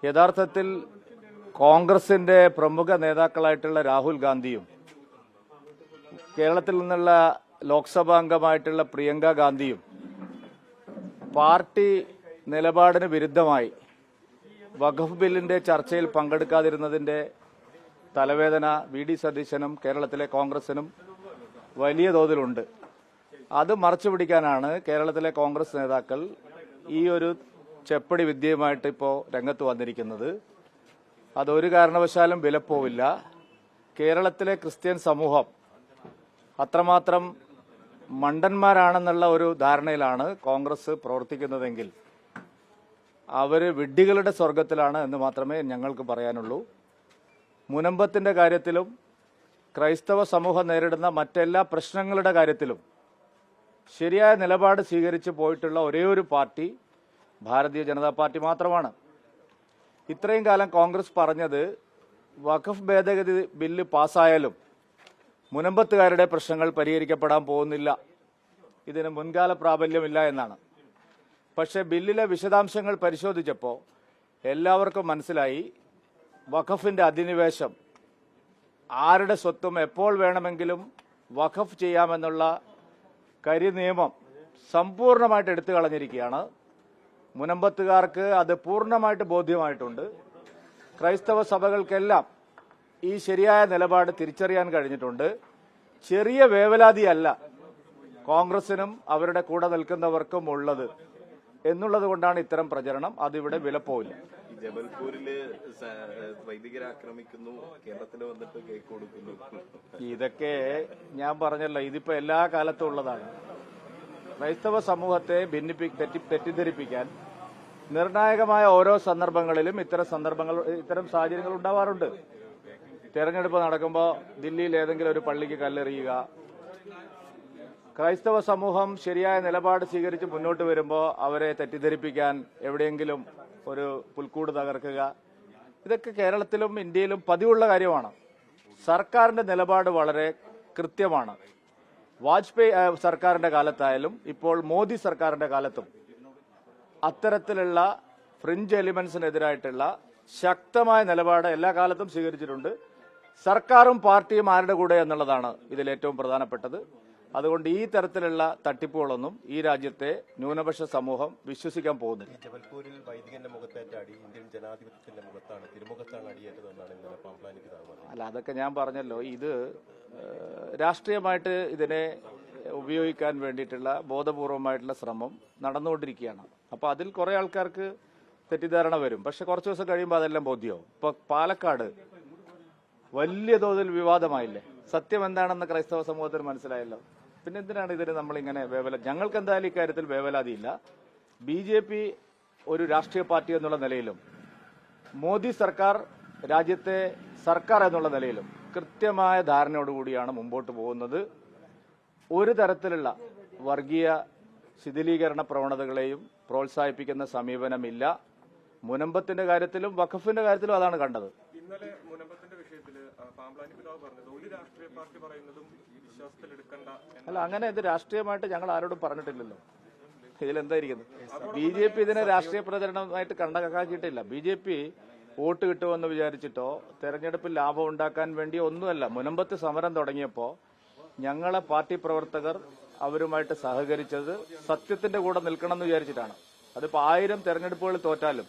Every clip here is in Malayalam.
യഥാർത്ഥത്തിൽ കോൺഗ്രസിന്റെ പ്രമുഖ നേതാക്കളായിട്ടുള്ള രാഹുൽ ഗാന്ധിയും കേരളത്തിൽ നിന്നുള്ള ലോക്സഭാ അംഗമായിട്ടുള്ള പ്രിയങ്ക ഗാന്ധിയും പാർട്ടി നിലപാടിന് വിരുദ്ധമായി വഖഫ് ബില്ലിന്റെ ചർച്ചയിൽ പങ്കെടുക്കാതിരുന്നതിന്റെ തലവേദന വി.ഡി. സതീശനും കേരളത്തിലെ കോൺഗ്രസിനും വലിയ തോതിലുണ്ട്. അത് മറച്ചുപിടിക്കാനാണ് കേരളത്തിലെ കോൺഗ്രസ് നേതാക്കൾ ഈ ഒരു ചെപ്പടി വിദ്യയുമായിട്ട് ഇപ്പോൾ രംഗത്ത് വന്നിരിക്കുന്നത്. അതൊരു കാരണവശാലും വിലപ്പോവില്ല. കേരളത്തിലെ ക്രിസ്ത്യൻ സമൂഹം അത്രമാത്രം മണ്ടന്മാരാണെന്നുള്ള ഒരു ധാരണയിലാണ് കോൺഗ്രസ് പ്രവർത്തിക്കുന്നതെങ്കിൽ അവര് വിഡ്ഢികളുടെ സ്വർഗത്തിലാണ് എന്ന് മാത്രമേ ഞങ്ങൾക്ക് പറയാനുള്ളൂ. മുനമ്പത്തിന്റെ കാര്യത്തിലും ക്രൈസ്തവ സമൂഹം നേരിടുന്ന മറ്റെല്ലാ പ്രശ്നങ്ങളുടെ കാര്യത്തിലും ശരിയായ നിലപാട് സ്വീകരിച്ചു പോയിട്ടുള്ള ഒരേയൊരു പാർട്ടി ഭാരതീയ ജനതാ പാർട്ടി മാത്രമാണ്. ഇത്രയും കാലം കോൺഗ്രസ് പറഞ്ഞത് വഖഫ് ഭേദഗതി ബില്ല് പാസ്സായാലും മുനമ്പത്തുകാരുടെ പ്രശ്നങ്ങൾ പരിഹരിക്കപ്പെടാൻ പോകുന്നില്ല, ഇതിന് മുൻകാല പ്രാബല്യമില്ല എന്നാണ്. പക്ഷേ ബില്ലിലെ വിശദാംശങ്ങൾ പരിശോധിച്ചപ്പോൾ എല്ലാവർക്കും മനസ്സിലായി വഖഫിന്റെ അധിനിവേശം ആരുടെ സ്വത്തും എപ്പോൾ വേണമെങ്കിലും വഖഫ് ചെയ്യാമെന്നുള്ള കരിനിയമം സമ്പൂർണ്ണമായിട്ട് എടുത്തു കളഞ്ഞിരിക്കുകയാണ്. മുനമ്പത്തുകാർക്ക് അത് പൂർണ്ണമായിട്ട് ബോധ്യമായിട്ടുണ്ട്. ക്രൈസ്തവ സഭകൾക്കെല്ലാം ഈ ശരിയായ നിലപാട് തിരിച്ചറിയാൻ കഴിഞ്ഞിട്ടുണ്ട്. ചെറിയ വേവലാതിയല്ല കോൺഗ്രസിനും അവരുടെ കൂടെ നിൽക്കുന്നവർക്കും ഉള്ളത് എന്നുള്ളത് കൊണ്ടാണ് ഇത്തരം പ്രചരണം. അതിവിടെ വിലപ്പോവില്ല. ജബൽപൂരില് വൈദികരെ ആക്രമിക്കുന്നു, കേരളത്തിൽ വന്നിട്ട് കേക്ക് കൊടുക്കുന്നു. ഇതൊക്കെ ഞാൻ പറഞ്ഞല്ലോ, ഇതിപ്പോ എല്ലാ കാലത്തും ഉള്ളതാണ്. ക്രൈസ്തവ സമൂഹത്തെ തെറ്റിദ്ധരിപ്പിക്കാൻ നിർണായകമായ ഓരോ സന്ദർഭങ്ങളിലും ഇത്തരം സാഹചര്യങ്ങൾ ഉണ്ടാവാറുണ്ട്. തെരഞ്ഞെടുപ്പ് നടക്കുമ്പോൾ ദില്ലിയിൽ ഏതെങ്കിലും ഒരു പള്ളിക്ക് കല്ലെറിയുക, ക്രൈസ്തവ സമൂഹം ശരിയായ നിലപാട് സ്വീകരിച്ച് മുന്നോട്ട് വരുമ്പോൾ അവരെ തെറ്റിദ്ധരിപ്പിക്കാൻ എവിടെയെങ്കിലും ഒരു പുൽക്കൂട് തകർക്കുക, ഇതൊക്കെ കേരളത്തിലും ഇന്ത്യയിലും പതിവുള്ള കാര്യമാണ്. സർക്കാരിന്റെ നിലപാട് വളരെ കൃത്യമാണ്. വാജ്പേയി സർക്കാരിന്റെ കാലത്തായാലും ഇപ്പോൾ മോദി സർക്കാരിന്റെ കാലത്തും അത്തരത്തിലുള്ള ഫ്രിഞ്ച് എലിമെന്റ്സിനെതിരായിട്ടുള്ള ശക്തമായ നിലപാട് എല്ലാ കാലത്തും സ്വീകരിച്ചിട്ടുണ്ട്. സർക്കാരും പാർട്ടിയും ആരുടെ കൂടെ എന്നുള്ളതാണ് ഇതിൽ ഏറ്റവും പ്രധാനപ്പെട്ടത്. അതുകൊണ്ട് ഈ തരത്തിലുള്ള തട്ടിപ്പുകളൊന്നും ഈ രാജ്യത്തെ ന്യൂനപക്ഷ സമൂഹം വിശ്വസിക്കാൻ പോകുന്നില്ല. ജബൽപൂരിൽ വൈദികന്റെ മുഖത്തേറ്റ അടി ഇന്ത്യൻ ജനാധിപത്യത്തിന്റെ മുഖത്താണ്, തിരുമുഖത്താണ് അടിയേറ്റതെന്നാണ് ഇന്നലെ പാംപ്ലാനി പിതാവ് പറഞ്ഞത്. അല്ല, അതൊക്കെ ഞാൻ പറഞ്ഞല്ലോ, ഇത് രാഷ്ട്രീയമായിട്ട് ഇതിനെ ഉപയോഗിക്കാൻ വേണ്ടിയിട്ടുള്ള ബോധപൂർവമായിട്ടുള്ള ശ്രമം നടന്നുകൊണ്ടിരിക്കുകയാണ്. അപ്പോൾ അതിൽ കുറെ ആൾക്കാർക്ക് തെറ്റിദ്ധാരണ വരും. പക്ഷെ കുറച്ച് ദിവസം കഴിയുമ്പോൾ അതെല്ലാം ബോധ്യമാവും. ഇപ്പൊ പാലക്കാട് വലിയ തോതിൽ വിവാദമായില്ലേ? സത്യം എന്താണെന്ന് ക്രൈസ്തവ സമൂഹത്തിന് മനസ്സിലായല്ലോ. പിന്നെ എന്തിനാണ് ഇതിന് നമ്മളിങ്ങനെ ഞങ്ങൾക്ക് എന്തായാലും ഇക്കാര്യത്തിൽ വേവലാതിയില്ല. BJP ഒരു രാഷ്ട്രീയ പാർട്ടി എന്നുള്ള നിലയിലും മോദി സർക്കാർ രാജ്യത്തെ സർക്കാർ എന്നുള്ള നിലയിലും കൃത്യമായ ധാരണയോടുകൂടിയാണ് മുമ്പോട്ട് പോകുന്നത്. ഒരു തരത്തിലുള്ള വർഗീയ ശിഥിലീകരണ പ്രവണതകളെയും പ്രോത്സാഹിപ്പിക്കുന്ന സമീപനമില്ല. മുനമ്പത്തിന്റെ കാര്യത്തിലും വഖഫിന്റെ കാര്യത്തിലും അതാണ് കണ്ടത്. ഇന്നലെ മുനമ്പത്തിന്റെ വിഷയത്തിൽ പാംപ്ലാനി പിതാവ് പറഞ്ഞത് ഒരു രാഷ്ട്രീയ പാർട്ടി പറയുന്നതും വിശ്വാസത്തിൽ എടുക്കണ്ട. അല്ല, അങ്ങനെ ഇത് രാഷ്ട്രീയമായിട്ട് ഞങ്ങൾ ആരോടും പറഞ്ഞിട്ടില്ലല്ലോ. ഇതിലെന്തായിരിക്കുന്നത്? BJP ഇതിനെ രാഷ്ട്രീയ പ്രചരണമായിട്ട് കണക്കാക്കിയിട്ടില്ല. BJP വോട്ട് കിട്ടുമെന്ന് വിചാരിച്ചിട്ടോ തെരഞ്ഞെടുപ്പിൽ ലാഭം ഉണ്ടാക്കാൻ വേണ്ടി ഒന്നുമല്ല. മുനമ്പത്ത് സമരം തുടങ്ങിയപ്പോൾ ഞങ്ങളെ പാർട്ടി പ്രവർത്തകർ അവരുമായിട്ട് സഹകരിച്ചത് സത്യത്തിന്റെ കൂടെ നിൽക്കണം എന്ന് വിചാരിച്ചിട്ടാണ്. അതിപ്പോ 1000 തെരഞ്ഞെടുപ്പുകൾ തോറ്റാലും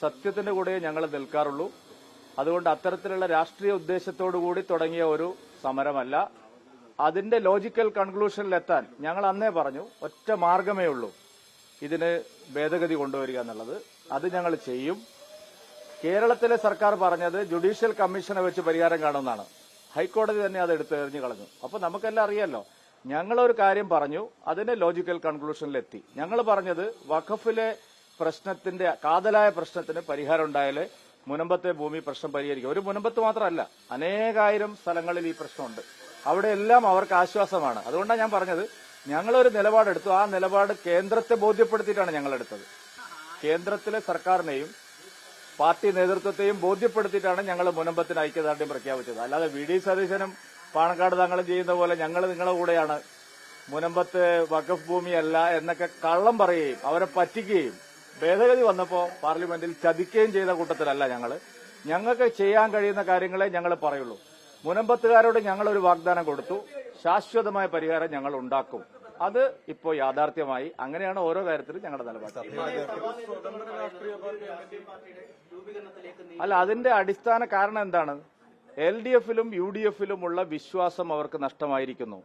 സത്യത്തിന്റെ കൂടെ ഞങ്ങൾ നിൽക്കാറുള്ളൂ. അതുകൊണ്ട് അത്തരത്തിലുള്ള രാഷ്ട്രീയ ഉദ്ദേശത്തോടു കൂടി തുടങ്ങിയ ഒരു സമരമല്ല. അതിന്റെ ലോജിക്കൽ കൺക്ലൂഷനിലെത്താൻ ഞങ്ങൾ അന്നേ പറഞ്ഞു, ഒറ്റ മാർഗമേ ഉള്ളൂ, ഇതിന് ഭേദഗതി കൊണ്ടുവരിക എന്നുള്ളത്. അത് ഞങ്ങൾ ചെയ്യും. കേരളത്തിലെ സർക്കാർ പറഞ്ഞത് ജുഡീഷ്യൽ കമ്മീഷനെ വെച്ച് പരിഹാരം കാണുമെന്നാണ്. ഹൈക്കോടതി തന്നെ അത് എടുത്തെറിഞ്ഞു കളഞ്ഞു. അപ്പൊ നമുക്കെല്ലാം അറിയാലോ, ഞങ്ങളൊരു കാര്യം പറഞ്ഞു, അതിന്റെ ലോജിക്കൽ കൺക്ലൂഷനിലെത്തി. ഞങ്ങൾ പറഞ്ഞത് വഖഫിലെ പ്രശ്നത്തിന്റെ കാതലായ പ്രശ്നത്തിന് പരിഹാരം ഉണ്ടായാലേ മുനമ്പത്തെ ഭൂമി പ്രശ്നം പരിഹരിക്കും. ഒരു മുനമ്പത്ത് മാത്രമല്ല, അനേകായിരം സ്ഥലങ്ങളിൽ ഈ പ്രശ്നമുണ്ട്. അവിടെയെല്ലാം അവർക്ക് ആശ്വാസമാണ്. അതുകൊണ്ടാണ് ഞാൻ പറഞ്ഞത്, ഞങ്ങളൊരു നിലപാടെടുത്തു. ആ നിലപാട് കേന്ദ്രത്തെ ബോധ്യപ്പെടുത്തിയിട്ടാണ് ഞങ്ങളെടുത്തത്. കേന്ദ്രത്തിലെ സർക്കാരിനെയും പാർട്ടി നേതൃത്വത്തെയും ബോധ്യപ്പെടുത്തിയിട്ടാണ് ഞങ്ങൾ മുനമ്പത്തിന് ഐക്യദാർഢ്യം പ്രഖ്യാപിച്ചത്. അല്ലാതെ വി.ഡി. സതീശനും പാണക്കാട് തങ്ങളും ചെയ്യുന്ന പോലെ ഞങ്ങൾ നിങ്ങളുടെ കൂടെയാണ്, മുനമ്പത്ത് വഖഫ് ഭൂമിയല്ല എന്നൊക്കെ കള്ളം പറയുകയും അവരെ പറ്റിക്കുകയും ഭേദഗതി വന്നപ്പോൾ പാർലമെന്റിൽ ചതിക്കുകയും ചെയ്ത കൂട്ടത്തിലല്ല ഞങ്ങള്. ഞങ്ങൾക്ക് ചെയ്യാൻ കഴിയുന്ന കാര്യങ്ങളെ ഞങ്ങൾ പറയുള്ളൂ. മുനമ്പത്തുകാരോട് ഞങ്ങളൊരു വാഗ്ദാനം കൊടുത്തു, ശാശ്വതമായ പരിഹാരം ഞങ്ങൾ ഉണ്ടാക്കും. അത് ഇപ്പോൾ യാഥാർത്ഥ്യമായി. അങ്ങനെയാണ് ഓരോ കാര്യത്തിലും ഞങ്ങളുടെ നിലപാട്. സ്വതന്ത്ര രാഷ്ട്രീയ പാർട്ടി അല്ല, അതിന്റെ അടിസ്ഥാന കാരണം എന്താണ്? LDF-ലും UDF-ലുമുള്ള വിശ്വാസം അവർക്ക് നഷ്ടമായിരിക്കുന്നു.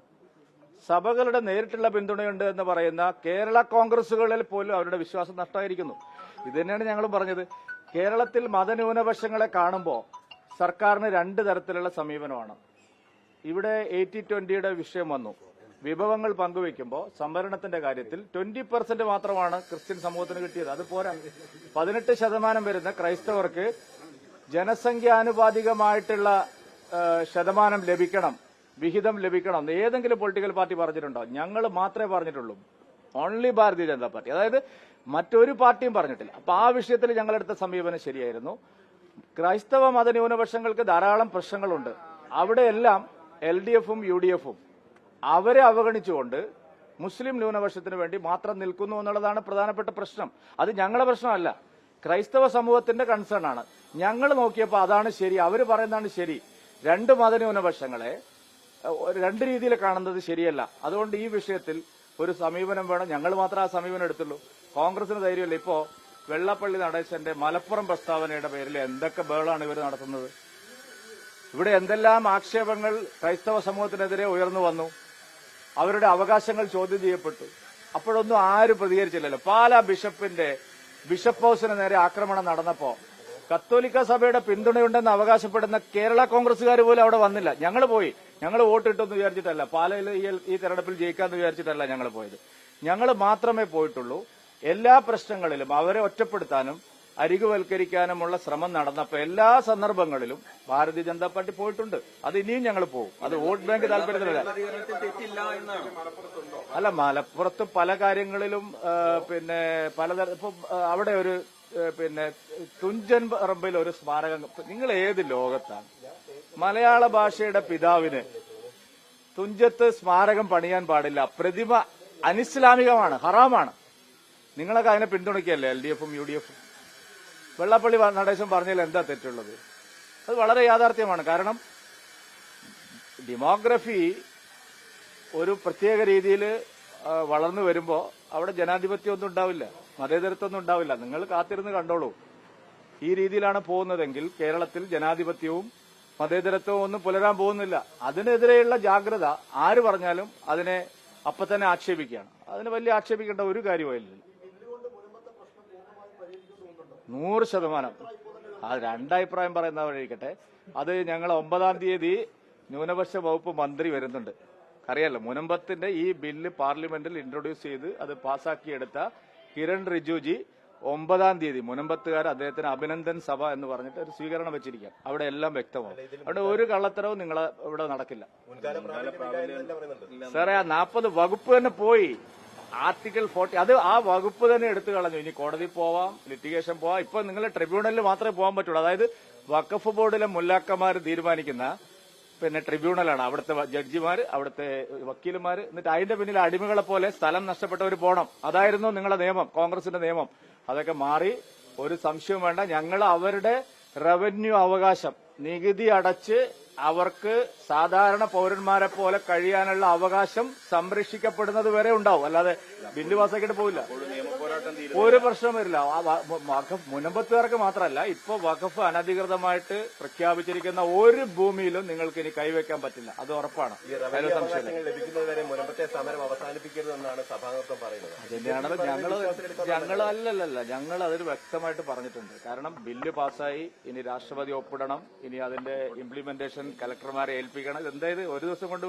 സഭകളുടെ നേരിട്ടുള്ള പിന്തുണയുണ്ട് എന്ന് പറയുന്ന കേരള കോൺഗ്രസുകളിൽ പോലും അവരുടെ വിശ്വാസം നഷ്ടമായിരിക്കുന്നു. ഇത് തന്നെയാണ് ഞങ്ങളും പറഞ്ഞത്. കേരളത്തിൽ മതന്യൂനപക്ഷങ്ങളെ കാണുമ്പോൾ സർക്കാരിന് രണ്ട് തരത്തിലുള്ള സമീപനമാണ്. ഇവിടെ 80-20യുടെ വിഷയം വന്നു. വിഭവങ്ങൾ പങ്കുവെക്കുമ്പോൾ സംവരണത്തിന്റെ കാര്യത്തിൽ 20% മാത്രമാണ് ക്രിസ്ത്യൻ സമൂഹത്തിന് കിട്ടിയത്. അത് പോരാ. 18% വരുന്ന ക്രൈസ്തവർക്ക് ജനസംഖ്യാനുപാതികമായിട്ടുള്ള ശതമാനം ലഭിക്കണം, വിഹിതം ലഭിക്കണം. ഏതെങ്കിലും പൊളിറ്റിക്കൽ പാർട്ടി പറഞ്ഞിട്ടുണ്ടോ? ഞങ്ങൾ മാത്രമേ പറഞ്ഞിട്ടുള്ളൂ. Only Bharatiya Janata party. അതായത് മറ്റൊരു പാർട്ടിയും പറഞ്ഞിട്ടില്ല. അപ്പൊ ആ വിഷയത്തിൽ ഞങ്ങളെടുത്ത സമീപനം ശരിയായിരുന്നു. ക്രൈസ്തവ മതന്യൂനപക്ഷങ്ങൾക്ക് ധാരാളം പ്രശ്നങ്ങളുണ്ട്. അവിടെയെല്ലാം LDF-ഉം UDF-ഉം അവരെ അവഗണിച്ചുകൊണ്ട് മുസ്ലിം ന്യൂനപക്ഷത്തിന് വേണ്ടി മാത്രം നിൽക്കുന്നു എന്നുള്ളതാണ് പ്രധാനപ്പെട്ട പ്രശ്നം. അത് ഞങ്ങളുടെ പ്രശ്നമല്ല, ക്രൈസ്തവ സമൂഹത്തിന്റെ കൺസേൺ ആണ്. ഞങ്ങൾ നോക്കിയപ്പോൾ അതാണ് ശരി, അവർ പറയുന്നതാണ് ശരി. രണ്ട് മതന്യൂനപക്ഷങ്ങളെ രണ്ട് രീതിയിൽ കാണുന്നത് ശരിയല്ല. അതുകൊണ്ട് ഈ വിഷയത്തിൽ ഒരു സമീപനം വേണം. ഞങ്ങൾ മാത്രമേ ആ സമീപനം എടുത്തുള്ളൂ. കോൺഗ്രസിന് ധൈര്യമില്ല. ഇപ്പോ വെള്ളാപ്പള്ളി നടേശന്റെ മലപ്പുറം പ്രസ്താവനയുടെ പേരിൽ എന്തൊക്കെ ബഹളാണ് ഇവർ നടത്തുന്നത്. ഇവിടെ എന്തെല്ലാം ആക്ഷേപങ്ങൾ ക്രൈസ്തവ സമൂഹത്തിനെതിരെ ഉയർന്നു വന്നു. അവരുടെ അവകാശങ്ങൾ ചോദ്യം ചെയ്യപ്പെട്ടു. അപ്പോഴൊന്നും ആരും പ്രതികരിച്ചില്ലല്ലോ. പാലാ ബിഷപ്പ് ഹൌസിന് നേരെ ആക്രമണം നടന്നപ്പോ കത്തോലിക്ക സഭയുടെ പിന്തുണയുണ്ടെന്ന് അവകാശപ്പെടുന്ന കേരള കോൺഗ്രസുകാർ പോലും അവിടെ വന്നില്ല. ഞങ്ങൾ പോയി. ഞങ്ങൾ വോട്ടിട്ടെന്ന് വിചാരിച്ചിട്ടല്ല, പാലയിൽ ഈ തെരഞ്ഞെടുപ്പിൽ ജയിക്കാന്ന് വിചാരിച്ചിട്ടല്ല ഞങ്ങൾ പോയത്. ഞങ്ങൾ മാത്രമേ പോയിട്ടുള്ളൂ. എല്ലാ പ്രശ്നങ്ങളിലും അവരെ ഒറ്റപ്പെടുത്താനും അരികുവൽക്കരിക്കാനുമുള്ള ശ്രമം നടന്നപ്പോൾ എല്ലാ സന്ദർഭങ്ങളിലും ഭാരതീയ ജനതാ പാർട്ടി പോയിട്ടുണ്ട്. അത് ഇനിയും ഞങ്ങൾ പോകും. അത് വോട്ട് ബാങ്ക് താല്പര്യത്തിലല്ല. അല്ല, മലപ്പുറത്ത് പല കാര്യങ്ങളിലും പിന്നെ പലതരം. ഇപ്പൊ അവിടെ ഒരു തുഞ്ചൻ പറമ്പിൽ ഒരു സ്മാരകം. നിങ്ങൾ ഏത് ലോകത്താണ്? മലയാള ഭാഷയുടെ പിതാവിന് തുഞ്ചത്ത് സ്മാരകം പണിയാൻ പാടില്ല. പ്രതിമ അനിസ്ലാമികമാണ്, ഹറാമാണ്. നിങ്ങളൊക്കെ അതിനെ പിന്തുണയ്ക്കല്ലേ LDF-ഉം UDF-ഉം? വെള്ളാപ്പള്ളി നടേശൻ പറഞ്ഞാൽ എന്താ തെറ്റുള്ളത്? അത് വളരെ യാഥാർത്ഥ്യമാണ്. കാരണം ഡെമോഗ്രഫി ഒരു പ്രത്യേക രീതിയിൽ വളർന്നു വരുമ്പോൾ അവിടെ ജനാധിപത്യം ഒന്നും ഉണ്ടാവില്ല, മതേതരത്വം ഒന്നും ഉണ്ടാവില്ല. നിങ്ങൾ കാത്തിരുന്ന് കണ്ടോളൂ. ഈ രീതിയിലാണ് പോകുന്നതെങ്കിൽ കേരളത്തിൽ ജനാധിപത്യവും മതേതരത്വവും ഒന്നും പുലരാൻ പോകുന്നില്ല. അതിനെതിരെയുള്ള ജാഗ്രത ആര് പറഞ്ഞാലും അതിനെ അപ്പൊ തന്നെ ആക്ഷേപിക്കുകയാണ്. അതിന് വലിയ ആക്ഷേപിക്കേണ്ട ഒരു കാര്യമില്ല. 100%. അത് രണ്ടഭിപ്രായം പറയുന്ന വഴിക്കട്ടെ. അത് ഞങ്ങൾ 9-ാം തീയതി ന്യൂനപക്ഷ വകുപ്പ് മന്ത്രി വരുന്നുണ്ട്. അറിയാലോ, മുനമ്പത്തിന്റെ ഈ ബില്ല് പാർലമെന്റിൽ ഇൻട്രൊഡ്യൂസ് ചെയ്ത് അത് പാസാക്കിയെടുത്ത കിരൺ റിജിജു 9-ാം തീയതി മുനമ്പത്തുകാർ അദ്ദേഹത്തിന് അഭിനന്ദൻ സഭ എന്ന് പറഞ്ഞിട്ട് ഒരു സ്വീകരണം വെച്ചിരിക്കുക. അവിടെ എല്ലാം വ്യക്തമാവും. അവിടെ ഒരു കള്ളത്തരവും നിങ്ങളെ ഇവിടെ നടക്കില്ല. സാറേ, ആ 40 വകുപ്പ് തന്നെ പോയി. ആർട്ടിക്കിൾ 40 അത് ആ വകുപ്പ് തന്നെ എടുത്തു കളഞ്ഞു. ഇനി കോടതി പോവാം, ലിറ്റിഗേഷൻ പോവാം. ഇപ്പൊ നിങ്ങൾ ട്രിബ്യൂണലിൽ മാത്രമേ പോകാൻ പറ്റുള്ളൂ. അതായത് വഖഫ് ബോർഡിലെ മുല്ലാക്കന്മാർ തീരുമാനിക്കുന്ന ട്രിബ്യൂണലാണ്. അവിടുത്തെ ജഡ്ജിമാർ, അവിടുത്തെ വക്കീലുമാർ. എന്നിട്ട് അതിന്റെ പിന്നിൽ അടിമകളെ പോലെ സ്ഥലം നഷ്ടപ്പെട്ടവർ പോകണം. അതായിരുന്നു നിങ്ങളുടെ നിയമം, കോൺഗ്രസിന്റെ നിയമം. അതൊക്കെ മാറി. ഒരു സംശയവും വേണ്ട. ഞങ്ങൾ അവരുടെ റവന്യൂ അവകാശം, നികുതി അടച്ച് അവർക്ക് സാധാരണ പൌരന്മാരെ പോലെ കഴിയാനുള്ള അവകാശം സംരക്ഷിക്കപ്പെടുന്നത് വരെ ഉണ്ടാവും. അല്ലാതെ ബില്ല് പാസ്സാക്കിയിട്ട് പോവില്ല. ഒരു പ്രശ്നം വരില്ല. മുനമ്പത്തുകാർക്ക് മാത്രമല്ല, ഇപ്പൊ വഖഫ് അനധികൃതമായിട്ട് പ്രഖ്യാപിച്ചിരിക്കുന്ന ഒരു ഭൂമിയിലും നിങ്ങൾക്ക് ഇനി കൈവയ്ക്കാൻ പറ്റില്ല. അത് ഉറപ്പാണ്. ലഭിക്കുന്നതുവരെ മുനമ്പത്തെ സമരം അവസാനിപ്പിക്കരുതെന്നാണ് സഭാംഗത്വം പറയുന്നത്. ഞങ്ങൾ അല്ലല്ല, ഞങ്ങൾ അതിൽ വ്യക്തമായിട്ട് പറഞ്ഞിട്ടുണ്ട്. കാരണം ബില്ല് പാസ്സായി, ഇനി രാഷ്ട്രപതി ഒപ്പിടണം, ഇനി അതിന്റെ ഇംപ്ലിമെന്റേഷൻ കലക്ടർമാരെ ഏൽപ്പിക്കണം. എന്തായത് ഒരു ദിവസം കൊണ്ട്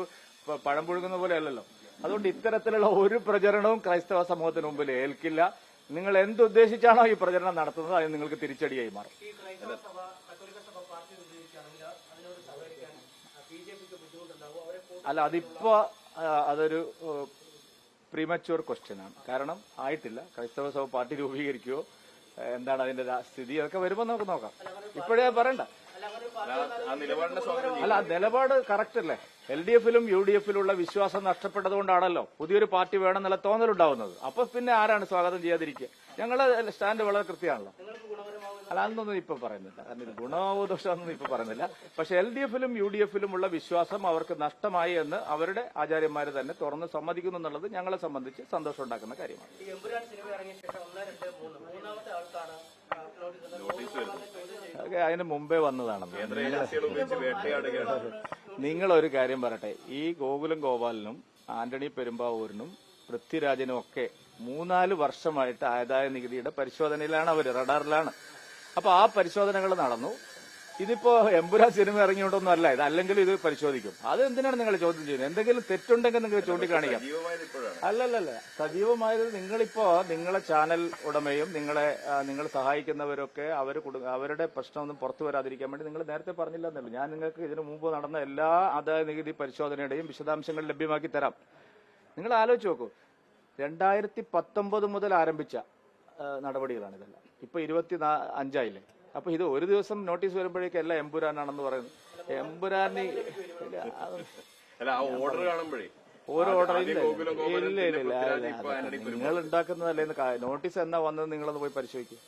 പഴം പുഴുങ്ങുന്ന പോലെ അല്ലല്ലോ. അതുകൊണ്ട് ഇത്തരത്തിലുള്ള ഒരു പ്രചരണവും ക്രൈസ്തവ സമൂഹത്തിന് മുമ്പിൽ ഏൽക്കില്ല. നിങ്ങൾ എന്തുദ്ദേശിച്ചാണോ ഈ പ്രചരണം നടത്തുന്നത് അതിന് നിങ്ങൾക്ക് തിരിച്ചടിയായി മാറും. അല്ല, അതിപ്പോ അതൊരു പ്രീമച്യൂർ ക്വസ്റ്റ്യനാണ്. കാരണം ആയിട്ടില്ല. ക്രൈസ്തവ സഭ പാർട്ടി രൂപീകരിക്കുകയോ എന്താണ് അതിന്റെ സ്ഥിതി, അതൊക്കെ വരുമ്പോൾ നമുക്ക് നോക്കാം. ഇപ്പോഴേ പറയണ്ട. ആ നിലപാടിന്റെ സ്വാതന്ത്ര്യം അല്ല, നിലപാട് കറക്റ്റ് അല്ലേ? LDF-ലും UDF-ലുള്ള വിശ്വാസം നഷ്ടപ്പെട്ടതുകൊണ്ടാണല്ലോ പുതിയൊരു പാർട്ടി വേണമെന്നുള്ള തോന്നലുണ്ടാവുന്നത്. അപ്പൊ പിന്നെ ആരാണ് സ്വാഗതം ചെയ്യാതിരിക്കുക? ഞങ്ങളുടെ സ്റ്റാൻഡ് വളരെ കൃത്യമാണല്ലോ. അല്ല, അതൊന്നും ഇപ്പൊ പറയുന്നില്ല. കാരണം ഇത് ഗുണമോ ദോഷമൊന്നും ഇപ്പൊ പറയുന്നില്ല. പക്ഷെ LDF-ലും UDF-ലും ഉള്ള വിശ്വാസം അവർക്ക് നഷ്ടമായി എന്ന് അവരുടെ ആചാര്യന്മാര് തന്നെ തുറന്ന് സമ്മതിക്കുന്നു എന്നുള്ളത് ഞങ്ങളെ സംബന്ധിച്ച് സന്തോഷം ഉണ്ടാക്കുന്ന കാര്യമാണ്. നോട്ടീസ് വരുന്നു. അതൊക്കെ അതിന് മുമ്പേ വന്നതാണെന്ന്. കേന്ദ്ര ഏജൻസികൾ ഉപയോഗിച്ച് വേട്ടയാടുകയാണ്. നിങ്ങളൊരു കാര്യം പറയട്ടെ, ഈ ഗോകുലം ഗോപാലിനും ആന്റണി പെരുമ്പാവൂരിനും പൃഥ്വിരാജിനും ഒക്കെ 3-4 വർഷമായിട്ട് ആദായ നികുതിയുടെ പരിശോധനയിലാണ് അവര്, റഡാറിലാണ്. അപ്പൊ ആ പരിശോധനകൾ നടന്നു. ഇതിപ്പോ എമ്പുരാൻ സിനിമ ഇറങ്ങിയോണ്ടൊന്നും അല്ല ഇത്, അല്ലെങ്കിൽ ഇത് പരിശോധിക്കും. അത് എന്തിനാണ് നിങ്ങൾ ചോദ്യം ചെയ്യുന്നത്? എന്തെങ്കിലും തെറ്റുണ്ടെങ്കിൽ നിങ്ങൾ ചൂണ്ടിക്കാണിക്കാം. സജീവമായത് ഇപ്പോഴാണ്. അല്ലല്ലല്ല, സജീവമായത് നിങ്ങളിപ്പോ നിങ്ങളെ ചാനൽ ഉടമയും നിങ്ങൾ സഹായിക്കുന്നവരൊക്കെ അവരുടെ പ്രശ്നമൊന്നും പുറത്തു വരാതിരിക്കാൻ വേണ്ടി നിങ്ങൾ നേരത്തെ പറഞ്ഞില്ല എന്നല്ലോ. ഞാൻ നിങ്ങൾക്ക് ഇതിനു മുമ്പ് നടന്ന എല്ലാ ആദായ നികുതി പരിശോധനയുടെയും വിശദാംശങ്ങൾ ലഭ്യമാക്കി തരാം. നിങ്ങൾ ആലോചിച്ച് നോക്കൂ, 2019 മുതൽ ആരംഭിച്ച നടപടികളാണ് ഇതെല്ലാം. ഇപ്പൊ 25 അപ്പൊ ഇത് ഒരു ദിവസം നോട്ടീസ് വരുമ്പോഴേക്കും എല്ലാം എമ്പുരാനാണെന്ന് പറയുന്നത്. എമ്പുരാന് അല്ല, ആ ഓർഡർ കാണുമ്പോഴേ ഓരോ ഓർഡർ ഗോകുലം ഗോപാലൻ, ഇല്ല പിന്നെ പൃഥ്വിരാജ്, ഇപ്പൊ ആന്റണി നിങ്ങൾ ഉണ്ടാക്കുന്നതല്ലേ. നോട്ടീസ് എന്നാ വന്നത് നിങ്ങളൊന്ന് പോയി പരിശോധിക്കും.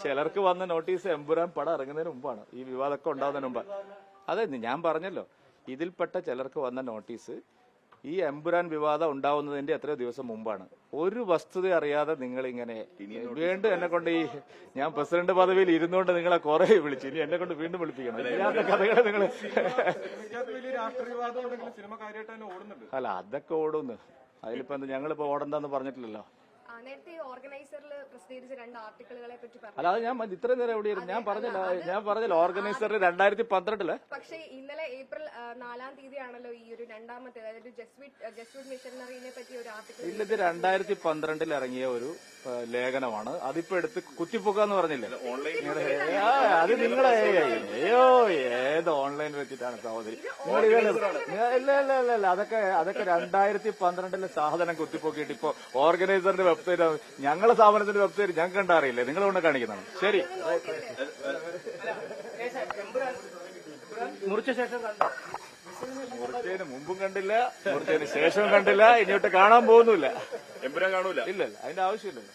ചിലർക്ക് വന്ന നോട്ടീസ് എമ്പുരാൻ പടം ഇറങ്ങുന്നതിന് മുമ്പാണ്, ഈ വിവാദമൊക്കെ ഉണ്ടാകുന്നതിന് മുമ്പ്. അതെ, ഞാൻ പറഞ്ഞല്ലോ, ഇതിൽപ്പെട്ട ചിലർക്ക് വന്ന നോട്ടീസ് ഈ എമ്പുരാൻ വിവാദം ഉണ്ടാവുന്നതിന്റെ എത്രയോ ദിവസം മുമ്പാണ്. ഒരു വസ്തുത അറിയാതെ നിങ്ങളിങ്ങനെ വീണ്ടും എന്നെ കൊണ്ട് ഞാൻ പ്രസിഡന്റ് പദവിയിൽ ഇരുന്നുകൊണ്ട് നിങ്ങളെ കുറെ വിളിച്ചു, ഇനി എന്നെ കൊണ്ട് വീണ്ടും വിളിപ്പിക്കണം. ഇല്ലാത്ത കഥകളെ നിങ്ങൾ വലിയ രാഷ്ട്രീയ വിവാദം ഉണ്ടെങ്കിലും സിനിമ കാര്യമായിട്ട് തന്നെ ഓടുന്നുണ്ട്. അല്ല, അതൊക്കെ ഓടുന്നു. അതിലിപ്പോ എന്താ, ഞങ്ങളിപ്പോ ഓടണ്ടെന്ന് പറഞ്ഞിട്ടില്ലല്ലോ. നേരത്തെ ഓർഗനൈസറിൽ പ്രസിദ്ധീകരിച്ച 2 ആർട്ടിക്കിളുകളെ പറ്റി പറഞ്ഞു. അല്ല, അത് ഞാൻ ഇത്രയും നേരം എവിടെയായിരുന്നു? ഞാൻ പറഞ്ഞല്ലോ ഓർഗനൈസറിൽ 2012 പക്ഷേ ഇന്നലെ ഏപ്രിൽ 4-ാം തീയതിയാണല്ലോ ഈ ഒരു രണ്ടാമത്തെ, അതായത് ജസ്വിറ്റ് മിഷനറിനെ പറ്റി ഒരു ആർട്ടിക്കിൾ. ഇല്ല, ഇത് 2012 ഇറങ്ങിയ ഒരു ലേഖനമാണ്. അതിപ്പോ എടുത്ത് കുത്തിപ്പൊക്കാന്ന് പറഞ്ഞില്ലേ? അത് നിങ്ങളെ ഏത് ഓൺലൈൻ വെച്ചിട്ടാണ് സഹോദരി നിങ്ങൾ ഇല്ല അതൊക്കെ 2012 സാധനം കുത്തിപ്പൊക്കിയിട്ട് ഇപ്പൊ ഓർഗനൈസറിന്റെ വെബ്സൈറ്റ്, ഞങ്ങളെ സ്ഥാപനത്തിന്റെ വെബ്സൈറ്റ് ഞങ്ങൾക്ക് കണ്ടറിയില്ലേ? നിങ്ങൾ കൊണ്ട് കാണിക്കുന്നതാണ്. ശരി, മുറിച്ചതിന് മുമ്പും കണ്ടില്ല, മുറിച്ചതിന് ശേഷവും കണ്ടില്ല, ഇനിയോട്ട് കാണാൻ പോകുന്നില്ല. എമ്പുരാൻ കാണൂല. ഇല്ലല്ല, അതിന്റെ ആവശ്യമില്ലല്ലോ.